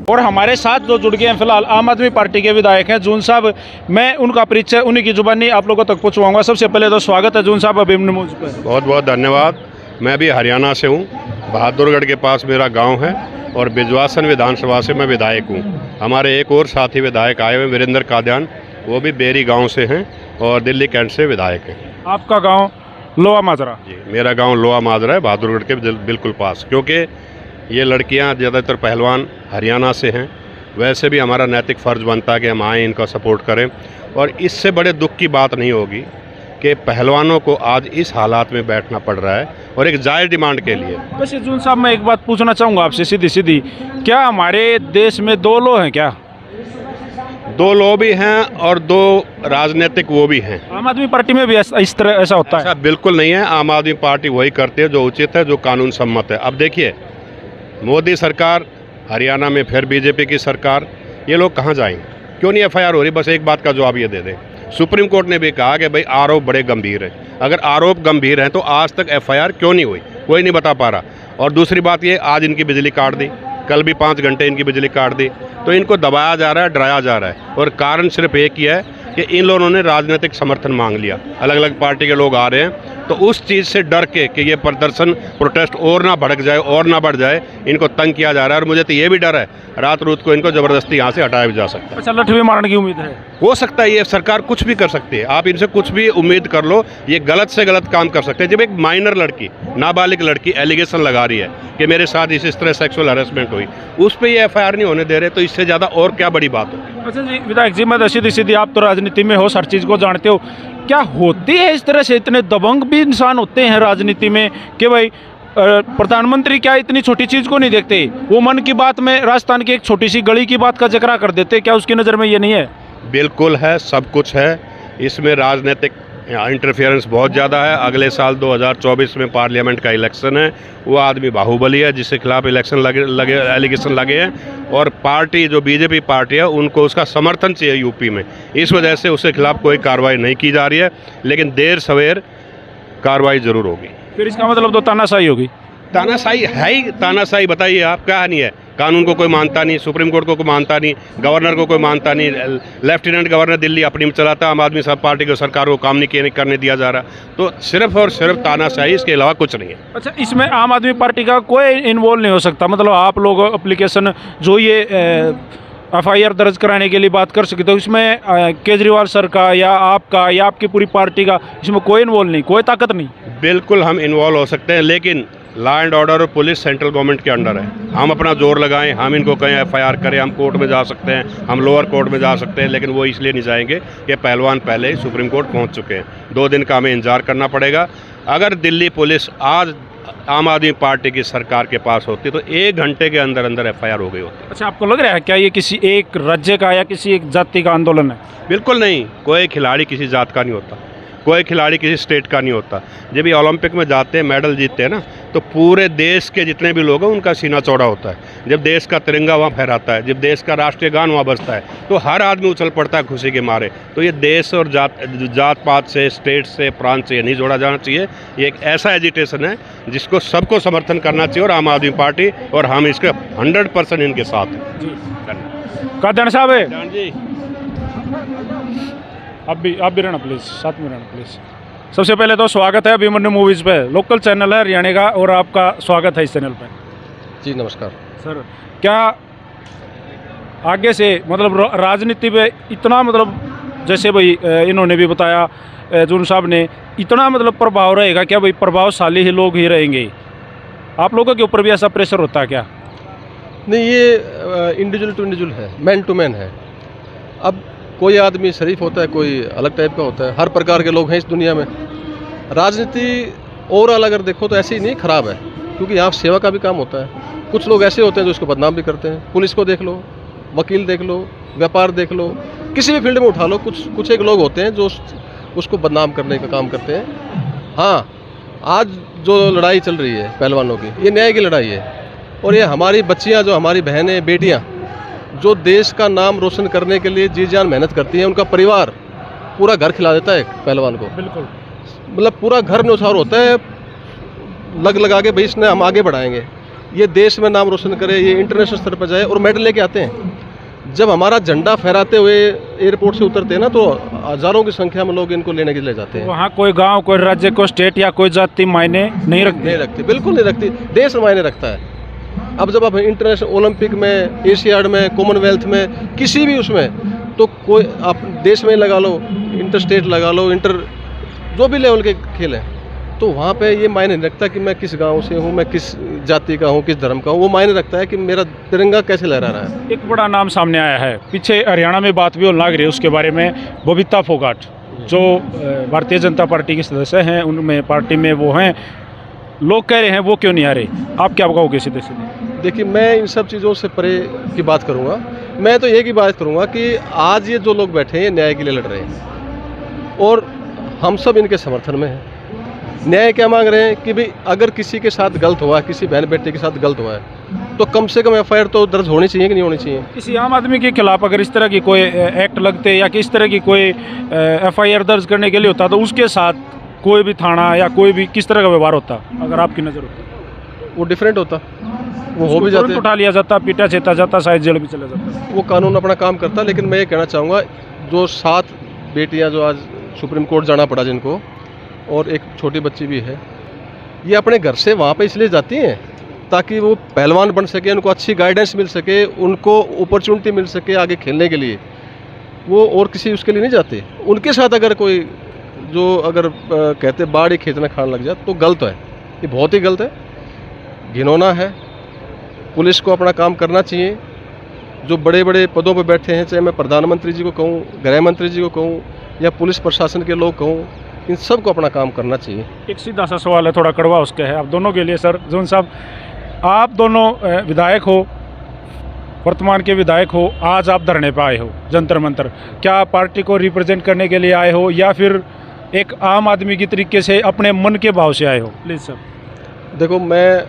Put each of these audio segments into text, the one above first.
और हमारे साथ जो जुड़ गए हैं फिलहाल आम आदमी पार्टी के विधायक हैं जून साहब। मैं उनका परिचय उन्हीं की जुबानी आप लोगों तक पहुंचवाऊंगा। सबसे पहले तो स्वागत है जून साहब अभिमन्यु न्यूज़ पर। बहुत बहुत धन्यवाद। मैं भी हरियाणा से हूँ, बहादुरगढ़ के पास मेरा गांव है और बिजवासन विधानसभा से मैं विधायक हूँ। हमारे एक और साथी विधायक आए हुए वीरेंद्र कादियान, वो भी बेरी गांव से हैं और दिल्ली कैंट से विधायक हैं। आपका गाँव लोहा माजरा? जी, मेरा गांव लोहा माजरा है, बहादुरगढ़ के बिल्कुल पास। क्योंकि ये लड़कियां ज़्यादातर पहलवान हरियाणा से हैं, वैसे भी हमारा नैतिक फ़र्ज़ बनता है कि हम आएँ, इनका सपोर्ट करें। और इससे बड़े दुख की बात नहीं होगी कि पहलवानों को आज इस हालात में बैठना पड़ रहा है और एक जायज़ डिमांड के लिए। वैसे जून साहब मैं एक बात पूछना चाहूँगा आपसे सीधी सीधी, क्या हमारे देश में दो लो हैं क्या? दो लो भी हैं और दो राजनीतिक वो भी हैं। आम आदमी पार्टी में भी इस तरह ऐसा होता है? ऐसा बिल्कुल नहीं है। आम आदमी पार्टी वही करती है जो उचित है, जो कानून सम्मत है। अब देखिए, मोदी सरकार, हरियाणा में फिर बीजेपी की सरकार, ये लोग कहाँ जाएंगे? क्यों नहीं एफआईआर हो रही? बस एक बात का जवाब ये दे दें, सुप्रीम कोर्ट ने भी कहा कि भाई आरोप बड़े गंभीर हैं। अगर आरोप गंभीर हैं तो आज तक एफआईआर क्यों नहीं हुई? कोई नहीं बता पा रहा। और दूसरी बात ये, आज इनकी बिजली काट दी, कल भी 5 घंटे इनकी बिजली काट दी। तो इनको दबाया जा रहा है, डराया जा रहा है। और कारण सिर्फ एक ही है कि इन लोगों ने राजनीतिक समर्थन मांग लिया। अलग अलग पार्टी के लोग आ रहे हैं, तो उस चीज़ से डर के कि ये प्रदर्शन प्रोटेस्ट और ना भड़क जाए और ना बढ़ जाए, इनको तंग किया जा रहा है। और मुझे तो ये भी डर है रात रूत को इनको ज़बरदस्ती यहाँ से हटाया भी जा सकता है। अच्छा, लठ भी मारने की उम्मीद है? हो सकता है, ये सरकार कुछ भी कर सकती है। आप इनसे कुछ भी उम्मीद कर लो, ये गलत से गलत काम कर सकते हैं। जब एक माइनर लड़की, नाबालिग लड़की एलिगेशन लगा रही है कि मेरे साथ इस तरह सेक्सुअल हरेसमेंट हुई, उस पर ये एफआईआर नहीं होने दे रहे, तो इससे ज़्यादा और क्या बड़ी बात होगी? अच्छा जी विधायक जी, मैं सीधी सीधी, आप तो राजनीति में हो, हर चीज़ को जानते हो, क्या होती है इस तरह से? इतने दबंग भी इंसान होते हैं राजनीति में कि भाई प्रधानमंत्री क्या इतनी छोटी चीज़ को नहीं देखते? वो मन की बात में राजस्थान की एक छोटी सी गली की बात का जिक्र कर देते, क्या उसकी नज़र में ये नहीं है? बिल्कुल है, सब कुछ है। इसमें राजनीतिक इंटरफेरेंस बहुत ज़्यादा है। अगले साल 2024 में पार्लियामेंट का इलेक्शन है। वो आदमी बाहुबली है जिसके खिलाफ इलेक्शन एलिगेशन लगे हैं, और पार्टी जो बीजेपी पार्टी है उनको उसका समर्थन चाहिए यूपी में। इस वजह से उसके खिलाफ कोई कार्रवाई नहीं की जा रही है, लेकिन देर सवेर कार्रवाई ज़रूर होगी। फिर इसका मतलब तो तानाशाही होगी? तानाशाही है ही तानाशाही। बताइए आप, क्या नहीं है? कानून को कोई मानता नहीं, सुप्रीम कोर्ट को कोई मानता नहीं, गवर्नर को कोई मानता नहीं। लेफ्टिनेंट गवर्नर दिल्ली अपनी में चलाता, आम आदमी सब पार्टी को सरकार को काम नहीं करने दिया जा रहा। तो सिर्फ और सिर्फ तानाशाही, इसके अलावा कुछ नहीं है। अच्छा, इसमें आम आदमी पार्टी का कोई इन्वॉल्व नहीं हो सकता? मतलब आप लोग एप्लीकेशन जो ये एफआईआर दर्ज कराने के लिए बात कर सकते हो, इसमें केजरीवाल सर का या आपका या आपकी पूरी पार्टी का इसमें कोई इन्वॉल्व नहीं, कोई ताकत नहीं? बिल्कुल हम इन्वॉल्व हो सकते हैं, लेकिन लॉ एंड ऑर्डर और पुलिस सेंट्रल गवर्नमेंट के अंडर है। हम अपना जोर लगाएं, हम इनको कहें एफआईआर करें, हम कोर्ट में जा सकते हैं, हम लोअर कोर्ट में जा सकते हैं, लेकिन वो इसलिए नहीं जाएंगे कि पहलवान पहले ही सुप्रीम कोर्ट पहुंच चुके हैं। 2 दिन का हमें इंतजार करना पड़ेगा। अगर दिल्ली पुलिस आज आम आदमी पार्टी की सरकार के पास होती तो 1 घंटे के अंदर अंदर एफआईआर हो गई होती। अच्छा, आपको लग रहा है क्या ये किसी एक राज्य का या किसी एक जाति का आंदोलन है? बिल्कुल नहीं। कोई खिलाड़ी किसी जात का नहीं होता, कोई खिलाड़ी किसी स्टेट का नहीं होता। जब ये ओलंपिक में जाते हैं, मेडल जीतते हैं ना, तो पूरे देश के जितने भी लोग हैं उनका सीना चौड़ा होता है। जब देश का तिरंगा वहाँ फहराता है, जब देश का राष्ट्रीय गान वहाँ बजता है, तो हर आदमी उछल पड़ता है खुशी के मारे। तो ये देश और जात पात से, स्टेट से, प्रांत से नहीं जोड़ा जाना चाहिए। ये एक ऐसा एजिटेशन है जिसको सबको समर्थन करना चाहिए, और आम आदमी पार्टी और हम इसके 100% इनके साथ हैं। कादियान साहब है जी, आप भी रहना प्लीज़, साथ में रहना प्लीज़। सबसे पहले तो स्वागत है अभिमन्यु मूवीज़ पे, लोकल चैनल है हरियाणा का, और आपका स्वागत है इस चैनल पे। जी नमस्कार सर। क्या आगे से मतलब राजनीति पे इतना, मतलब जैसे भाई इन्होंने भी बताया जून साहब ने, इतना मतलब प्रभाव रहेगा क्या? भाई प्रभावशाली ही लोग ही रहेंगे, आप लोगों के ऊपर भी ऐसा प्रेशर होता है क्या? नहीं, ये इंडिविजुअल टू इंडिविजुअल है, मैन टू मैन है। अब कोई आदमी शरीफ होता है, कोई अलग टाइप का होता है, हर प्रकार के लोग हैं इस दुनिया में। राजनीति ओवरऑल अगर देखो तो ऐसी नहीं खराब है, क्योंकि यहाँ सेवा का भी काम होता है। कुछ लोग ऐसे होते हैं जो इसको बदनाम भी करते हैं। पुलिस को देख लो, वकील देख लो, व्यापार देख लो, किसी भी फील्ड में उठा लो, कुछ एक लोग होते हैं जो उसको बदनाम करने का काम करते हैं। हाँ, आज जो लड़ाई चल रही है पहलवानों की, ये न्याय की लड़ाई है, और ये हमारी बच्चियाँ, जो हमारी बहनें, बेटियाँ जो देश का नाम रोशन करने के लिए जी जान मेहनत करती हैं, उनका परिवार पूरा घर खिला देता है पहलवान को। बिल्कुल, मतलब पूरा घर न्यौछावर होता है, लगा के भाई इसने हम आगे बढ़ाएंगे। ये देश में नाम रोशन करे, ये इंटरनेशनल स्तर पर जाए और मेडल लेके आते हैं। जब हमारा झंडा फहराते हुए एयरपोर्ट से उतरते हैं ना, तो हज़ारों की संख्या में लोग इनको लेने के लिए जाते हैं। वहाँ कोई गांव, कोई राज्य, कोई स्टेट या कोई जाति मायने नहीं रखती। बिल्कुल नहीं रखती, देश मायने रखता है। अब जब आप इंटरनेशनल ओलंपिक में, एशियाड में, कॉमनवेल्थ में, किसी भी उसमें, तो कोई आप देश में लगा लो, इंटर स्टेट लगा लो, इंटर जो भी लेवल के खेल हैं, तो वहाँ पे ये मायने नहीं रखता कि मैं किस गांव से हूँ, मैं किस जाति का हूँ, किस धर्म का हूँ। वो मायने रखता है कि मेरा तिरंगा कैसे लहरा रहा है। एक बड़ा नाम सामने आया है, पीछे हरियाणा में बात भी होने लग रही है उसके बारे में, बबीता फोगाट, जो भारतीय जनता पार्टी के सदस्य हैं, उनमें पार्टी में वो हैं, लोग कह रहे हैं वो क्यों नहीं आ रहे, आप क्या कहोगे सीधे सीधे? देखिए, मैं इन सब चीज़ों से परे की बात करूँगा। मैं तो एक ही बात करूँगा कि आज ये जो लोग बैठे हैं, ये न्याय के लिए लड़ रहे हैं और हम सब इनके समर्थन में हैं। न्याय क्या मांग रहे हैं कि भाई अगर किसी के साथ गलत हुआ है, किसी बहन बेटे के साथ गलत हुआ है, तो कम से कम एफआईआर तो दर्ज होनी चाहिए कि नहीं होनी चाहिए। किसी आम आदमी के खिलाफ अगर इस तरह की कोई एक्ट लगते या कि इस तरह की कोई एफआईआर दर्ज करने के लिए होता, तो उसके साथ कोई भी थाना या कोई भी किस तरह का व्यवहार होता अगर आपकी नज़र होती? वो डिफरेंट होता, वो हो भी जाते, उठा लिया जाता, पीटा चेता जाता, शायद जेल भी चला जाता। वो कानून अपना काम करता। लेकिन मैं ये कहना चाहूँगा, जो 7 बेटियाँ जो आज सुप्रीम कोर्ट जाना पड़ा जिनको, और एक छोटी बच्ची भी है, ये अपने घर से वहाँ पे इसलिए जाती हैं ताकि वो पहलवान बन सके, उनको अच्छी गाइडेंस मिल सके, उनको अपॉर्चुनिटी मिल सके आगे खेलने के लिए। वो और किसी उसके लिए नहीं जाते। उनके साथ अगर कोई जो अगर कहते बाढ़ ही खेत में खाने लग जाए, तो गलत है, ये बहुत ही गलत है, घिनौना है। पुलिस को अपना काम करना चाहिए। जो बड़े बड़े पदों पर बैठे हैं, चाहे मैं प्रधानमंत्री जी को कहूँ, गृह मंत्री जी को कहूँ, या पुलिस प्रशासन के लोग कहूँ, इन सब को अपना काम करना चाहिए। एक सीधा सा सवाल है, थोड़ा कड़वा उसके है आप दोनों के लिए। सर जोन साहब, आप दोनों विधायक हो, वर्तमान के विधायक हो, आज आप धरने पे आए हो जंतर मंतर, क्या पार्टी को रिप्रेजेंट करने के लिए आए हो या फिर एक आम आदमी की तरीके से अपने मन के भाव से आए हो? Please sir. देखो, मैं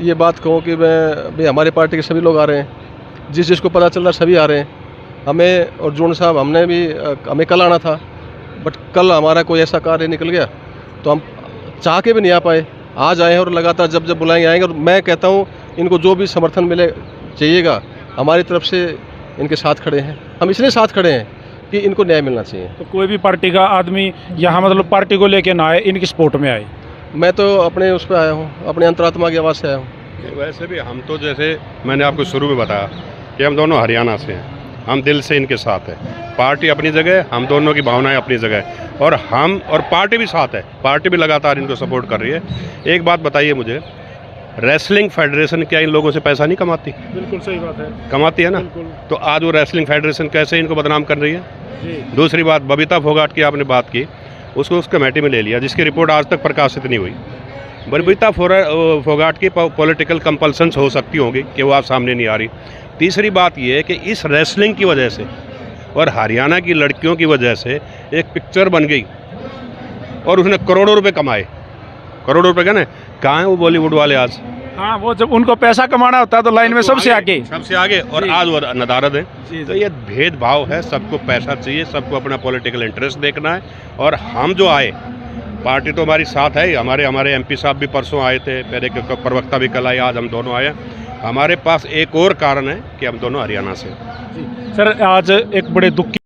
ये बात कहूँ कि मैं भाई हमारे पार्टी के सभी लोग आ रहे हैं, जिसको पता चल रहा सभी आ रहे हैं। हमें और जोन साहब, हमें कल आना था, बट कल हमारा कोई ऐसा कार्य निकल गया तो हम चाह के भी नहीं आ पाए। आज आए हैं और लगातार जब जब बुलाएंगे आएंगे। और मैं कहता हूँ, इनको जो भी समर्थन मिले चाहिएगा, हमारी तरफ से इनके साथ खड़े हैं। हम इसलिए साथ खड़े हैं कि इनको न्याय मिलना चाहिए। तो कोई भी पार्टी का आदमी यहाँ मतलब पार्टी को लेके ना आए, इनकी सपोर्ट में आए? मैं तो अपने उस पर आया हूँ, अपने अंतरात्मा की आवाज़ से आया हूँ। वैसे भी हम तो, जैसे मैंने आपको शुरू में बताया कि हम दोनों हरियाणा से हैं, हम दिल से इनके साथ हैं। पार्टी अपनी जगह, हम दोनों की भावनाएं अपनी जगह, और हम और पार्टी भी साथ है। पार्टी भी लगातार इनको सपोर्ट कर रही है। एक बात बताइए मुझे, रेसलिंग फेडरेशन क्या इन लोगों से पैसा नहीं कमाती? बिल्कुल सही बात है, कमाती है ना। तो आज वो रेसलिंग फेडरेशन कैसे इनको बदनाम कर रही है? दूसरी बात, बबीता फोगाट की आपने बात की, उसको उस कमेटी में ले लिया जिसकी रिपोर्ट आज तक प्रकाशित नहीं हुई। बबीता फोगाट की पॉलिटिकल कंपल्सन्स हो सकती होंगी कि वो आप सामने नहीं आ रही। तीसरी बात ये है कि इस रेसलिंग की वजह से और हरियाणा की लड़कियों की वजह से एक पिक्चर बन गई और उसने करोड़ों रुपए कमाए। करोड़ों रुपए का ना, कहाँ है वो बॉलीवुड वाले आज? हाँ, वो जब उनको पैसा कमाना होता है तो लाइन में सबसे आगे और आज वो नदारद है। तो ये भेदभाव है, सबको पैसा चाहिए, सबको अपना पॉलिटिकल इंटरेस्ट देखना है। और हम जो आए, पार्टी तो हमारी साथ है। हमारे एमपी साहब भी परसों आए थे, मेरे प्रवक्ता भी कल आए, आज हम दोनों आए। हमारे पास एक और कारण है कि हम दोनों हरियाणा से। सर, आज एक बड़े दुख की